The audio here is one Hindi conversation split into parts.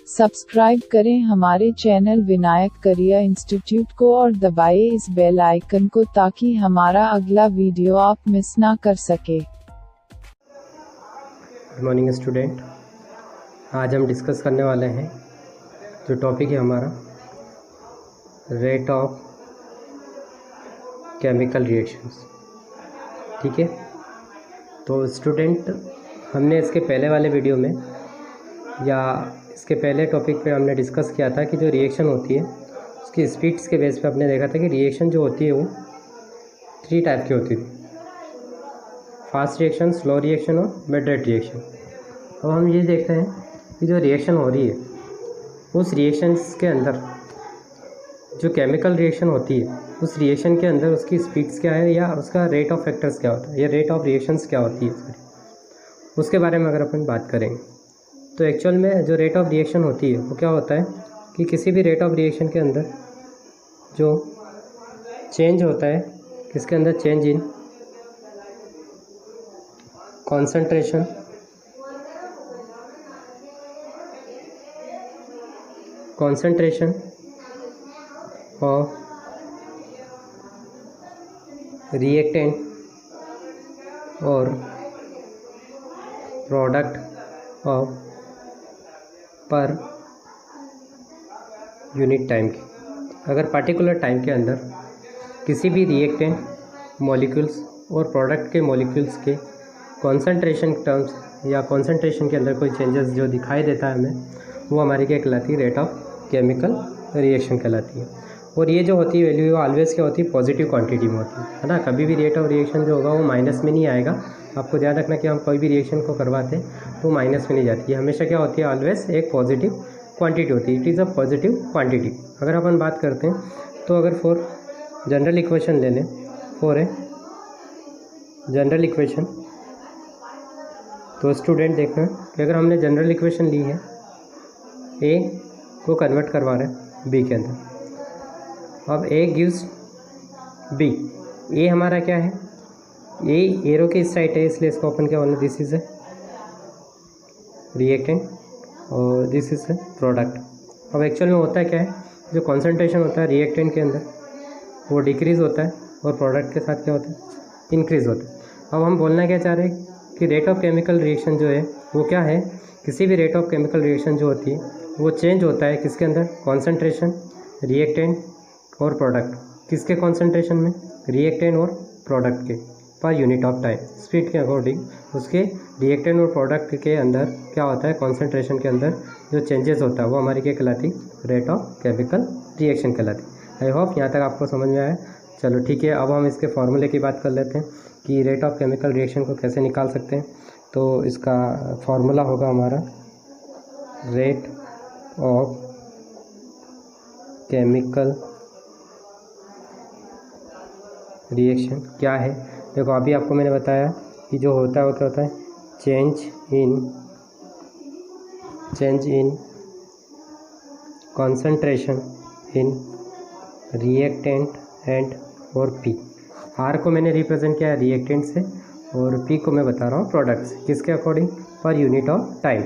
सब्सक्राइब करें हमारे चैनल विनायक करियर इंस्टीट्यूट को और दबाएं इस बेल आइकन को ताकि हमारा अगला वीडियो आप मिस ना कर सके। Good morning student. आज हम डिस्कस करने वाले हैं जो टॉपिक है हमारा रेट ऑफ केमिकल रिएक्शंस। ठीक है, तो स्टूडेंट हमने इसके पहले वाले वीडियो में या इसके पहले टॉपिक पे हमने डिस्कस किया था कि जो रिएक्शन होती है उसकी स्पीड्स के बेस पे हमने देखा था कि रिएक्शन जो होती है वो 3 टाइप की होती थी, फास्ट रिएक्शन, स्लो रिएक्शन और मिड रेट रिएक्शन। अब हम ये देख रहे हैं कि जो रिएक्शन हो रही है उस रिएक्शंस के अंदर जो केमिकल रिएक्शन होती है उस रिएक्शन के अंदर उसकी स्पीड्स क्या है या उसका रेट ऑफ फैक्टर्स क्या होता है या रेट ऑफ रिएक्शंस क्या होती है, उसके बारे में अगर अपन बात करेंगे तो एक्चुअल में जो रेट ऑफ रिएक्शन होती है वो क्या होता है कि किसी भी रेट ऑफ रिएक्शन के अंदर जो चेंज होता है, किसके अंदर change in concentration, of reactant और प्रोडक्ट ऑफ पर यूनिट टाइम की। अगर पर्टिकुलर टाइम के अंदर किसी भी रिएक्टेंट मॉलिक्यूल्स और प्रोडक्ट के मॉलिक्यूल्स के कॉन्सेंट्रेशन टर्म्स या कॉन्सेंट्रेशन के अंदर कोई चेंजेस जो दिखाई देता है हमें, वो हमारी क्या कहलाती है, रेट ऑफ केमिकल रिएक्शन कहलाती है। और ये जो होती है वैल्यू ऑलवेज क्या होती है, पॉजिटिव क्वांटिटी में होती है ना। कभी भी रेट ऑफ रिएक्शन जो होगा वो माइनस में नहीं आएगा। आपको ध्यान रखना कि हम कोई भी रिएक्शन को करवाते हैं तो माइनस में नहीं जाती है, हमेशा क्या होती है, ऑलवेज एक पॉजिटिव क्वांटिटी होती है। It is a positive quantity. अगर अपन बात करते हैं तो अगर फॉर जनरल इक्वेशन ले लें, फॉर ए जनरल इक्वेशन, तो स्टूडेंट देखना कि अगर हमने जनरल इक्वेशन ली है, ए को कन्वर्ट करवा रहे हैं बी के अंदर। अब ए गिव्स बी, ए हमारा क्या है, ए एरो के इस साइड है इसलिए इसको अपन क्या बोलना, दिस इज ए रिएक्टेंट और दिस इज ए प्रोडक्ट। अब एक्चुअल में होता है क्या है, जो कॉन्सेंट्रेशन होता है रिएक्टेंट के अंदर वो डिक्रीज़ होता है और प्रोडक्ट के साथ क्या होता है, इंक्रीज़ होता है। अब हम बोलना क्या चाह रहे हैं कि रेट ऑफ केमिकल रिएक्शन जो है वो क्या है, किसी भी रेट ऑफ केमिकल रिएक्शन जो होती है वो चेंज होता है किसके अंदर, कॉन्सेंट्रेशन, रिएक्टेंट और प्रोडक्ट। किसके कॉन्सेंट्रेशन में, रिएक्टेंट और प्रोडक्ट के per unit of time. Speed के अकॉर्डिंग उसके रिएक्टेंट और प्रोडक्ट के अंदर क्या होता है, कॉन्सेंट्रेशन के अंदर जो चेंजेस होता है वो हमारी क्या कहलाती, रेट ऑफ केमिकल रिएक्शन कहलाती। आई होप यहाँ तक आपको समझ में आया। चलो ठीक है, अब हम इसके फॉर्मूले की बात कर लेते हैं कि रेट ऑफ केमिकल रिएक्शन को कैसे निकाल सकते हैं। तो इसका फॉर्मूला होगा हमारा रेट ऑफ केमिकल रिएक्शन क्या है। देखो अभी आपको मैंने बताया कि जो होता है वो क्या होता है, change in concentration in reactant and और पी। आर को मैंने रिप्रेजेंट किया है रिएक्टेंट से और पी को मैं बता रहा हूँ प्रोडक्ट से। किसके according, per unit of time.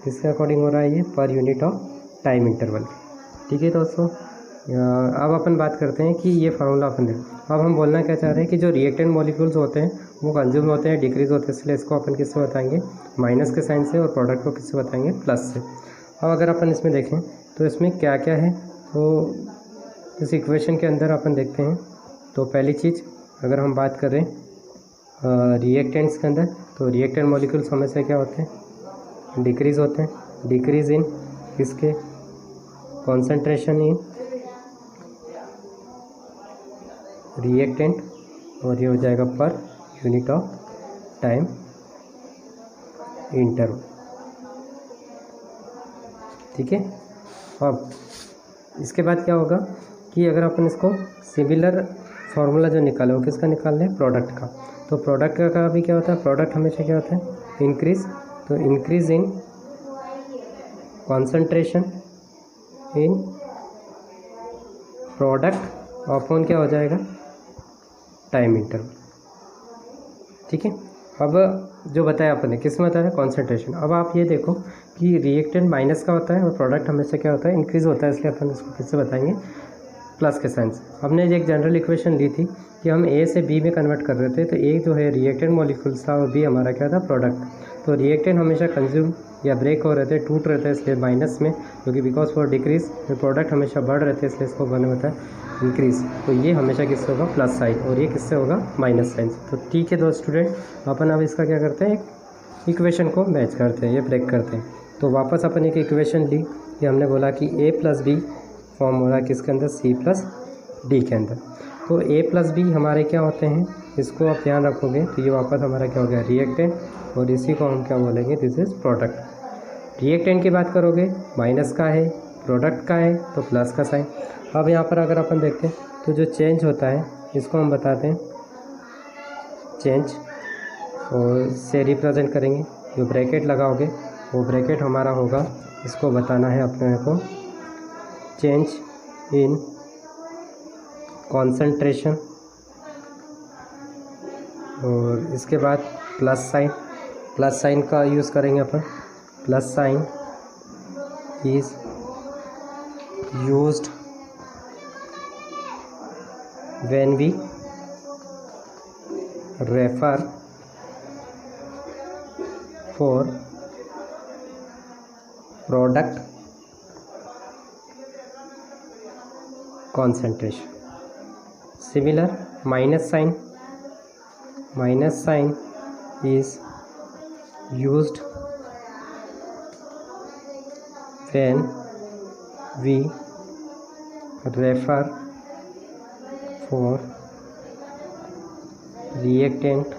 किसके अकॉर्डिंग हो रहा है ये, per unit of time interval. ठीक है दोस्तों, अब अपन बात करते हैं कि ये फार्मूला अपन दें। अब हम बोलना क्या चाह रहे हैं कि जो रिएक्टेंट मॉलिक्यूल्स होते हैं वो कंज्यूम होते हैं, डिक्रीज होते हैं, इसलिए इसको अपन किससे बताएंगे, माइनस के साइन से, और प्रोडक्ट को किससे बताएंगे, प्लस से। अब अगर अपन इसमें देखें तो इसमें क्या क्या है, तो इस इक्वेशन के अंदर अपन देखते हैं। तो पहली चीज़ अगर हम बात करें रिएक्टेंट्स के अंदर, तो रिएक्टेंट मॉलिक्यूल्स हमेशा क्या होते हैं, डिक्रीज़ होते हैं। डिक्रीज़ इन किसके, कॉन्सेंट्रेशन इन रिएक्टेंट, और ये हो जाएगा per unit of time interval. ठीक है, अब इसके बाद क्या होगा कि अगर अपन इसको सिमिलर फार्मूला जो निकाले वो किसका निकाल लें, प्रोडक्ट का। तो प्रोडक्ट का भी क्या होता है, प्रोडक्ट हमेशा क्या होता है, इंक्रीज। तो increase in concentration in product upon क्या हो जाएगा, टाइम इंटरवल। ठीक है, अब जो बताया आपने किस में बताया, कॉन्सेंट्रेशन। अब आप ये देखो कि रिएक्टेंट माइनस का होता है और प्रोडक्ट हमेशा क्या होता है, इंक्रीज़ होता है, इसलिए अपन इसको फिर से बताएंगे प्लस के साइन से। हमने एक जनरल इक्वेशन ली थी कि हम ए से बी में कन्वर्ट कर रहे थे, तो ए जो है रिएक्टेंट मॉलिक्यूल्स था और बी हमारा क्या था, प्रोडक्ट। तो रिएक्टेंट हमेशा कंज्यूम या ब्रेक हो रहे थे, टूट रहे थे, इसलिए माइनस में, क्योंकि बिकॉज फॉर डिक्रीज प्रोडक्ट हमेशा बढ़ रहे थे, इसलिए इसको बने होता है इंक्रीज़। तो ये हमेशा किससे होगा, प्लस साइन, और ये किससे होगा, माइनस साइन। तो ठीक है दोस्त स्टूडेंट, अपन अब इसका क्या करते हैं, एक इक्वेशन को मैच करते हैं, ये ब्रेक करते हैं। तो वापस अपन एक इक्वेशन ली कि हमने बोला कि ए प्लस बी फॉर्म हो रहा है किसके अंदर, सी प्लस डी के अंदर। तो ए प्लस बी हमारे क्या होते हैं, इसको आप ध्यान रखोगे तो ये वापस हमारा क्या हो गया, रिएक्टेंट, और इसी को हम क्या बोलेंगे, दिस इज़ प्रोडक्ट। रिएक्टेंट की बात करोगे माइनस का है, प्रोडक्ट का है तो प्लस का साइन। अब यहाँ पर अगर अपन देखते हैं तो जो चेंज होता है इसको हम बताते हैं चेंज, और से रिप्रेजेंट करेंगे। जो ब्रैकेट लगाओगे वो ब्रैकेट हमारा होगा, इसको बताना है अपने को, चेंज इन कॉन्सेंट्रेशन, और इसके बाद प्लस साइन का यूज़ करेंगे अपन। Plus sign is used when we refer for product concentration. Similar, minus sign is used when we refer for reactant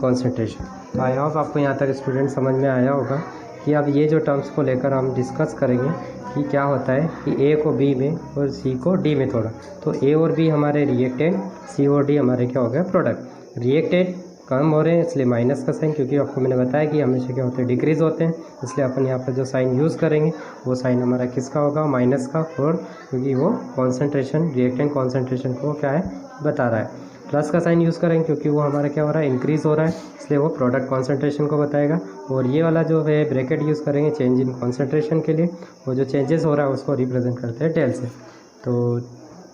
concentration. I hope आपको यहाँ तक स्टूडेंट समझ में आया होगा कि अब ये जो टर्म्स को लेकर हम डिस्कस करेंगे कि क्या होता है कि ए को बी में और सी को डी में तोड़ा। तो ए और बी हमारे रिएक्टेंट, सी और डी हमारे क्या हो गया, प्रोडक्ट। रिएक्टेंट कम हो रहे हैं इसलिए माइनस का साइन, क्योंकि आपको मैंने बताया कि हमेशा क्या होते हैं, डिक्रीज़ होते हैं, इसलिए अपन यहाँ पर जो साइन यूज़ करेंगे वो साइन हमारा किसका होगा, माइनस का, और क्योंकि वो कॉन्सेंट्रेशन, रिएक्टेंट कॉन्सेंट्रेशन को क्या है, बता रहा है। प्लस का साइन यूज़ करेंगे क्योंकि वो हमारा क्या हो रहा है, इंक्रीज़ हो रहा है, इसलिए वो प्रोडक्ट कॉन्सेंट्रेशन को बताएगा। और ये वाला जो है ब्रैकेट यूज़ करेंगे चेंज इन कॉन्सेंट्रेशन के लिए, वो जो चेंजेस हो रहा है उसको रिप्रेजेंट करते हैं डेल से। तो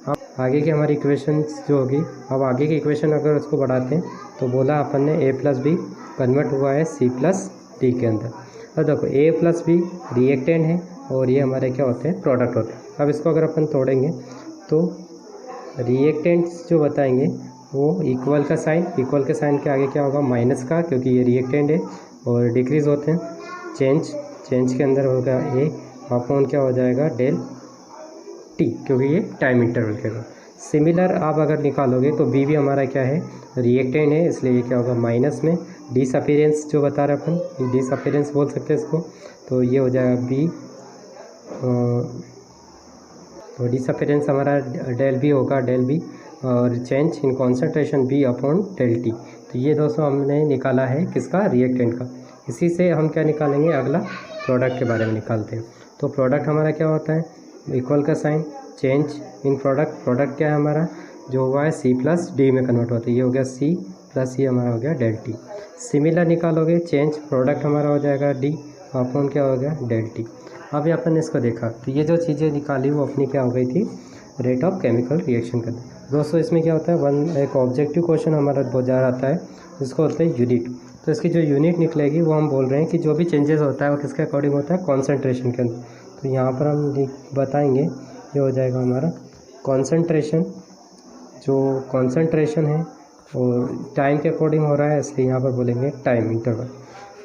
अब आगे की हमारी इक्वेशंस जो होगी, अब आगे की इक्वेशन अगर उसको बढ़ाते हैं तो बोला अपन ने ए प्लस बी कन्वर्ट हुआ है सी प्लस डी के अंदर। अब देखो ए प्लस बी रिएक्टेंट है और ये हमारे क्या होते हैं, प्रोडक्ट होते हैं। अब इसको अगर अपन तोड़ेंगे तो रिएक्टेंट्स जो बताएंगे वो इक्वल का साइन, इक्वल के साइन के आगे क्या होगा, माइनस का, क्योंकि ये रिएक्टेंट है और डिक्रीज़ होते हैं। चेंज के अंदर होगा ए अपॉन क्या हो जाएगा, डेल टी, क्योंकि ये टाइम इंटरवल के बाद। सिमिलर आप अगर निकालोगे तो बी भी हमारा क्या है, रिएक्टेंट है, इसलिए ये क्या होगा, माइनस में। डिसअपीरेंस जो बता रहे अपन, डिसअपीरेंस बोल सकते हैं इसको, तो ये हो जाएगा बी, तो डिसअपीरेंस हमारा डेल बी होगा, डेल बी, और change in concentration B upon del T. तो ये दोस्तों हमने निकाला है किसका, रिएक्टेंट का। इसी से हम क्या निकालेंगे, अगला प्रोडक्ट के बारे में निकालते हैं। तो प्रोडक्ट हमारा क्या होता है, इक्वल का साइन, चेंज इन प्रोडक्ट क्या है हमारा, जो हुआ है सी प्लस डी में कन्वर्ट होता है, ये हो गया सी प्लस ये हमारा हो गया डेल टी। सिमिलर निकालोगे, चेंज प्रोडक्ट हमारा हो जाएगा डी अपॉन क्या हो गया, डेल टी। अब अपन ने इसको देखा तो ये जो चीज़ें निकाली वो अपनी क्या हो गई थी, रेट ऑफ केमिकल रिएक्शन का। दोस्तों इसमें क्या होता है, एक ऑब्जेक्टिव क्वेश्चन हमारा बाजार आता है, जिसको होता है यूनिट। तो इसकी जो यूनिट निकलेगी वो हम बोल रहे हैं कि जो भी चेंजेस होता है वो किसके अकॉर्डिंग होता है, कॉन्सेंट्रेशन के अंदर। तो यहाँ पर हम बताएंगे, ये हो जाएगा हमारा कॉन्सेंट्रेशन, जो कॉन्सेंट्रेशन है और टाइम के अकॉर्डिंग हो रहा है, इसलिए यहाँ पर बोलेंगे टाइम इंटरवल।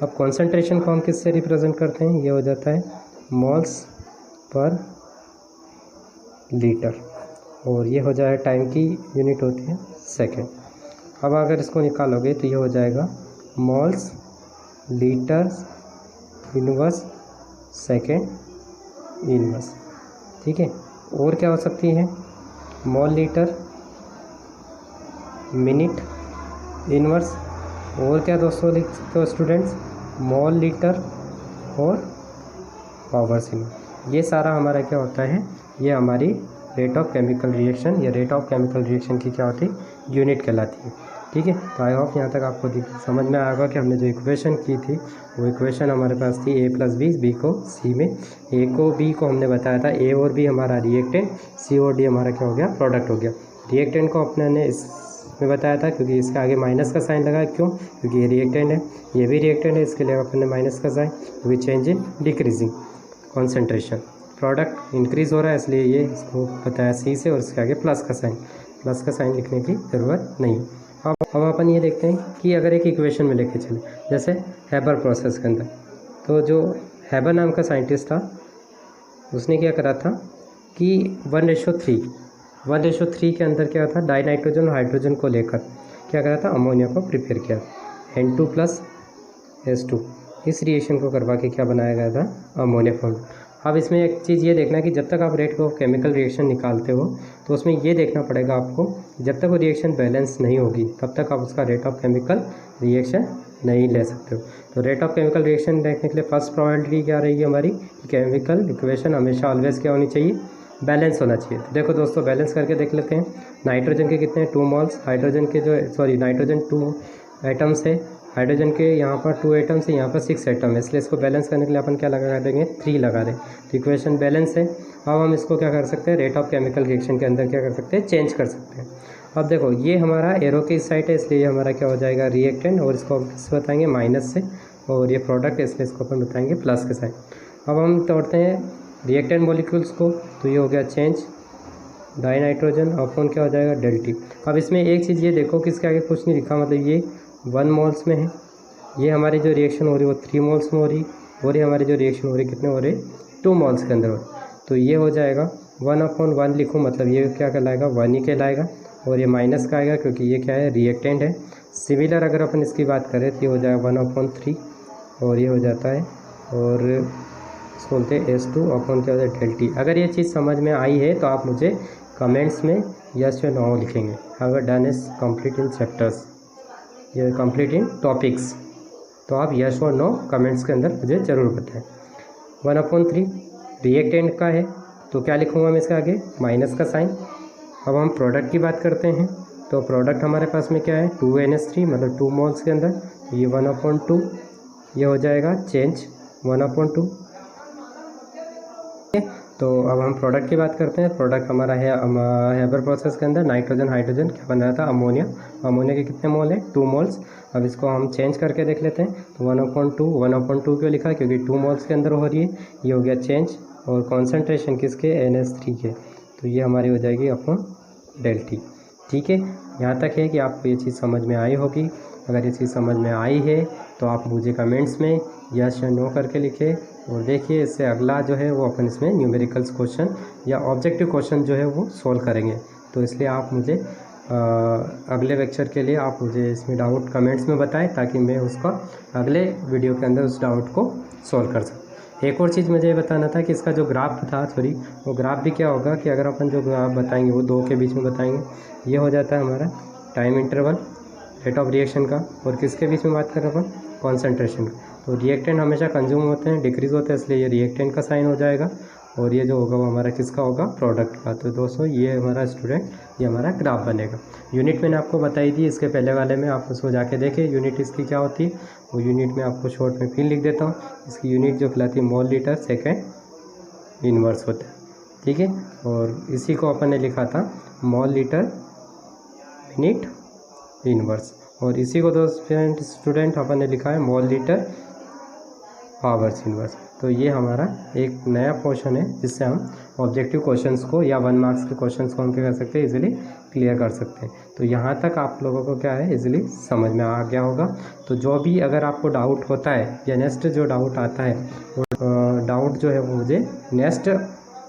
अब कॉन्सेंट्रेशन को हम किससे रिप्रेजेंट करते हैं, ये हो जाता है मोल्स पर लीटर, और ये हो जाएगा टाइम की यूनिट होती है सेकेंड। अब अगर इसको निकालोगे तो ये हो जाएगा moles litres inverse second inverse, ठीक है। और क्या हो सकती है, मोल लीटर मिनट इनवर्स, और क्या दोस्तों लिख सकते हो स्टूडेंट्स, मोल लीटर और पावर्स इनवर्स। ये सारा हमारा क्या होता है, ये हमारी रेट ऑफ केमिकल रिएक्शन या रेट ऑफ केमिकल रिएक्शन की क्या होती है, यूनिट कहलाती है। ठीक है। तो आई होप यहाँ तक आपको समझ में आएगा कि हमने जो इक्वेशन की थी वो इक्वेशन हमारे पास थी a + b को c में, a को b को हमने बताया था a और b हमारा रिएक्टेंट, c और d हमारा क्या हो गया, प्रोडक्ट हो गया। रिएक्टेंट को अपने ने इसमें बताया था क्योंकि इसके आगे माइनस का साइन लगा, क्यों, क्योंकि ये रिएक्टेंट है, ये भी रिएक्टेंट है, इसके लिए अपने माइनस का साइन, क्योंकि change in decreasing concentration, product increase हो रहा है इसलिए ये इसको बताया c से, और इसके आगे प्लस का साइन लिखने की ज़रूरत नहीं। अब अपन ये देखते हैं कि अगर एक इक्वेशन में लेके चले, जैसे हैबर प्रोसेस के अंदर, तो जो हैबर नाम का साइंटिस्ट था उसने क्या करा था कि 1:3 के अंदर क्या था, डाई नाइट्रोजन और हाइड्रोजन को लेकर क्या करा था, अमोनिया को प्रिपेयर किया, N2 + S2 इस रिएक्शन को करवा के क्या बनाया गया था, अमोनिया फॉर्म। अब इसमें एक चीज़ ये देखना कि जब तक आप रेट ऑफ केमिकल रिएक्शन निकालते हो तो उसमें ये देखना पड़ेगा आपको, जब तक वो रिएक्शन बैलेंस नहीं होगी तब तक आप उसका रेट ऑफ केमिकल रिएक्शन नहीं ले सकते हो। तो रेट ऑफ केमिकल रिएक्शन देखने के लिए फर्स्ट प्रोबेबिलिटी क्या रहेगी हमारी, केमिकल इक्वेशन हमेशा ऑलवेज क्या होनी चाहिए, बैलेंस होना चाहिए। तो देखो दोस्तों बैलेंस करके देख लेते हैं। नाइट्रोजन के कितने हैं, 2 मोल्स, हाइड्रोजन के नाइट्रोजन 2 एटम्स है, हाइड्रोजन के यहाँ पर 2 एटम्स है, यहाँ पर 6 एटम है, इसलिए इसको बैलेंस करने के लिए अपन क्या लगा देंगे, 3 लगा दें। तो इक्वेशन बैलेंस है। अब हम इसको क्या कर सकते हैं, रेट ऑफ केमिकल रिएक्शन के अंदर क्या कर सकते हैं, चेंज कर सकते हैं। अब देखो ये हमारा एरो की साइड है इसलिए हमारा क्या हो जाएगा, रिएक्टेंट, और इसको हम किस बताएंगे, माइनस से, और ये प्रोडक्ट है इसलिए इसको अपन बताएंगे प्लस के साइड। अब हम तोड़ते हैं रिएक्टेंट मॉलिक्यूल्स को, तो ये हो गया चेंज डाई नाइट्रोजन अपॉन क्या हो जाएगा, ΔT। अब इसमें एक चीज़ ये देखो कि इसके आगे कुछ नहीं लिखा, मतलब ये 1 मोल्स में है, ये हमारी जो रिएक्शन हो रही है वो 3 मोल्स में हो रही, और ये हमारी जो रिएक्शन हो रही है कितने हो रही, 2 मोल्स के अंदर हो रही। तो ये हो जाएगा 1/1 लिखूँ, मतलब ये क्या कहलाएगा, 1 ही कहलाएगा, और ये माइनस का आएगा क्योंकि ये क्या है, रिएक्टेंट है। सिमिलर अगर अपन इसकी बात करें तो ये हो जाएगा 1/3, और ये हो जाता है, और इसको बोलते हैं S2 अपॉन क्या होता है, ΔT। अगर ये चीज़ समझ में आई है तो आप मुझे कमेंट्स में यस या नो लिखेंगे। अगर done is complete in chapters या कंप्लीट इन टॉपिक्स, तो आप यस और नो कमेंट्स के अंदर मुझे ज़रूर बताएं। 1/3 रिएक्टेंट का है तो क्या लिखूँगा मैं इसके आगे, माइनस का साइन। अब हम प्रोडक्ट की बात करते हैं, तो प्रोडक्ट हमारे पास में क्या है, 2NH3 मतलब 2 मोल्स के अंदर, ये 1/2, ये हो जाएगा चेंज 1/2। तो अब हम प्रोडक्ट की बात करते हैं। प्रोडक्ट हमारा है हैबर प्रोसेस के अंदर नाइट्रोजन हाइड्रोजन क्या बन रहा था, अमोनिया के कितने मोल है, 2 मोल्स। अब इसको हम चेंज करके देख लेते हैं। तो 1/2 क्यों लिखा, क्योंकि 2 मोल्स के अंदर हो रही है, ये हो गया चेंज, और कॉन्सेंट्रेशन किसके, NH3 के, तो ये हमारी हो जाएगी अपॉन ΔT। ठीक है, यहाँ तक है कि आपको ये चीज़ समझ में आई होगी। अगर ये चीज़ समझ में आई है तो आप मुझे कमेंट्स में यस या नो करके लिखें, और देखिए इससे अगला जो है वो अपन इसमें न्यूमेरिकल्स क्वेश्चन या ऑब्जेक्टिव क्वेश्चन जो है वो सोल्व करेंगे। तो इसलिए आप मुझे अगले लेक्चर के लिए आप मुझे इसमें डाउट कमेंट्स में बताएं, ताकि मैं उसका अगले वीडियो के अंदर उस डाउट को सोल्व कर सकूँ। एक और चीज़ मुझे ये बताना था कि इसका जो ग्राफ था, वो ग्राफ भी क्या होगा कि अगर अपन जो ग्राफ बताएंगे वो 2 के बीच में बताएंगे। ये हो जाता है हमारा time interval rate of reaction का, और किसके बीच में बात कर रहे हैं अपन, कॉन्सेंट्रेशन का। तो रिएक्टेंट हमेशा कंज्यूम होते हैं, डिक्रीज़ होते हैं, इसलिए ये रिएक्टेंट का साइन हो जाएगा, और ये जो होगा वो हमारा किसका होगा, प्रोडक्ट का। तो दोस्तों ये हमारा ये हमारा ग्राफ बनेगा। यूनिट मैंने आपको बताई थी इसके पहले वाले में, आप उसको जाके देखें यूनिट इसकी क्या होती है। वो यूनिट में आपको शॉर्ट में फिर लिख देता हूँ। इसकी यूनिट जो कहलाती है मोल लीटर सेकेंड इनवर्स होता है, ठीक है। और इसी को अपन ने लिखा था मोल लीटर मिनट इनवर्स, और इसी को दोस्त स्टूडेंट अपन ने लिखा है मोल लीटर आवर्स इनवर्स। तो ये हमारा एक नया क्वेश्चन है जिससे हम ऑब्जेक्टिव क्वेश्चंस को या 1 मार्क्स के क्वेश्चंस को हम क्या कर सकते हैं, इजीली क्लियर कर सकते हैं। तो यहाँ तक आप लोगों को क्या है, इजीली समझ में आ गया होगा। तो जो भी अगर आपको डाउट होता है या नेक्स्ट जो डाउट आता है वो डाउट जो है वो मुझे नेक्स्ट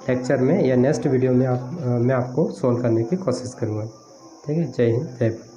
लेक्चर में या नेक्स्ट वीडियो में मैं आपको सोल्व करने की कोशिश करूँगा। ठीक है, जय हिंद, जय भारत।